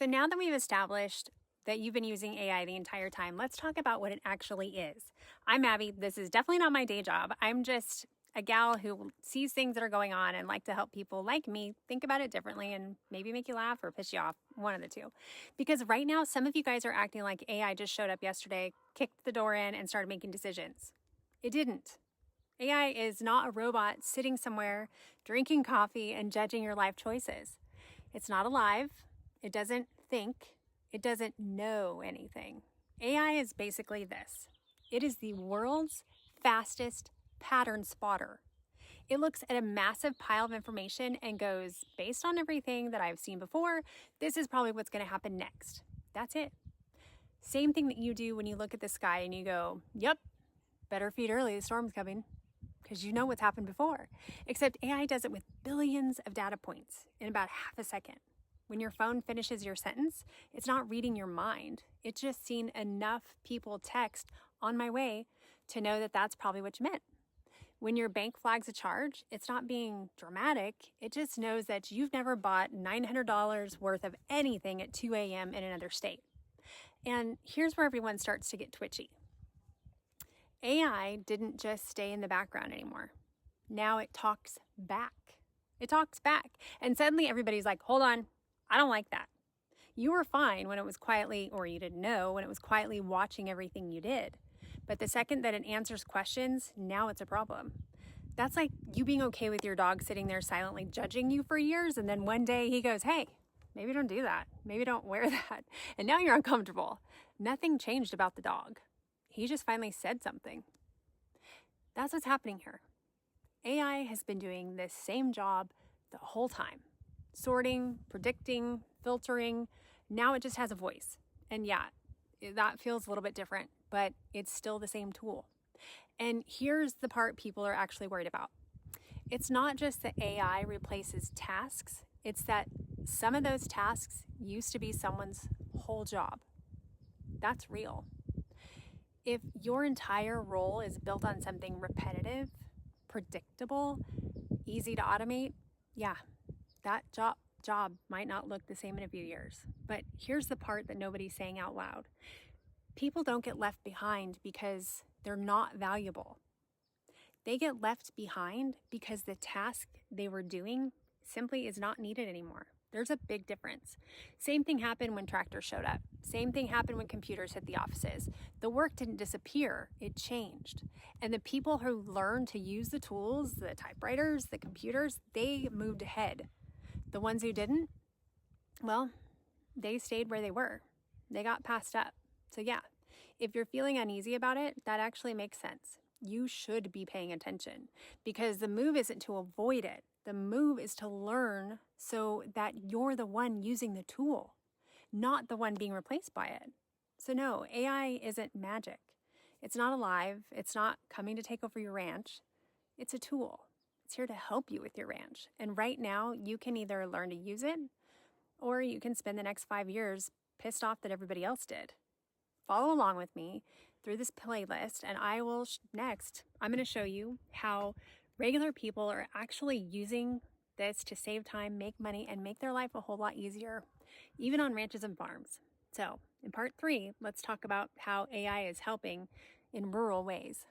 So now that we've established that you've been using AI the entire time, let's talk about what it actually is. I'm Abby. This is definitely not my day job. I'm just a gal who sees things that are going on and like to help people like me think about it differently and maybe make you laugh or piss you off, one of the two. Because right now, some of you guys are acting like AI just showed up yesterday, kicked the door in, and started making decisions. It didn't. AI is not a robot sitting somewhere, drinking coffee, and judging your life choices. It's not alive. It doesn't think. It doesn't know anything. AI is basically this. It is the world's fastest pattern spotter. It looks at a massive pile of information and goes, based on everything that I've seen before, this is probably what's going to happen next. That's it. Same thing that you do when you look at the sky and you go, yep, better feed early, the storm's coming. Because you know what's happened before. Except AI does it with billions of data points in about half a second. When your phone finishes your sentence, it's not reading your mind. It's just seen enough people text on my way to know that that's probably what you meant. When your bank flags a charge, it's not being dramatic. It just knows that you've never bought $900 worth of anything at 2 a.m. in another state. And here's where everyone starts to get twitchy. AI didn't just stay in the background anymore. Now it talks back. It talks back. And suddenly everybody's like, hold on, I don't like that. You were fine when it was quietly, or you didn't know, when it was quietly watching everything you did. But the second that it answers questions, now it's a problem. That's like you being okay with your dog sitting there silently judging you for years, and then one day he goes, hey, maybe don't do that. Maybe don't wear that. And now you're uncomfortable. Nothing changed about the dog. He just finally said something. That's what's happening here. AI has been doing this same job the whole time. Sorting, predicting, filtering. Now it just has a voice. And yeah, that feels a little bit different, but it's still the same tool. And here's the part people are actually worried about. It's not just that AI replaces tasks. It's that some of those tasks used to be someone's whole job. That's real. If your entire role is built on something repetitive, predictable, easy to automate, yeah, that job might not look the same in a few years. But here's the part that nobody's saying out loud. People don't get left behind because they're not valuable. They get left behind because the task they were doing simply is not needed anymore. There's a big difference. Same thing happened when tractors showed up. Same thing happened when computers hit the offices. The work didn't disappear, it changed. And the people who learned to use the tools, the typewriters, the computers, they moved ahead. The ones who didn't, well, they stayed where they were. They got passed up. So yeah, if you're feeling uneasy about it, that actually makes sense. You should be paying attention because the move isn't to avoid it. The move is to learn so that you're the one using the tool, not the one being replaced by it. So no, AI isn't magic. It's not alive. It's not coming to take over your ranch. It's a tool. It's here to help you with your ranch. And right now, you can either learn to use it or you can spend the next 5 years pissed off that everybody else did. Follow along with me through this playlist, and I will next, I'm going to show you how regular people are actually using this to save time, make money, and make their life a whole lot easier, even on ranches and farms. So in part 3, let's talk about how AI is helping in rural ways.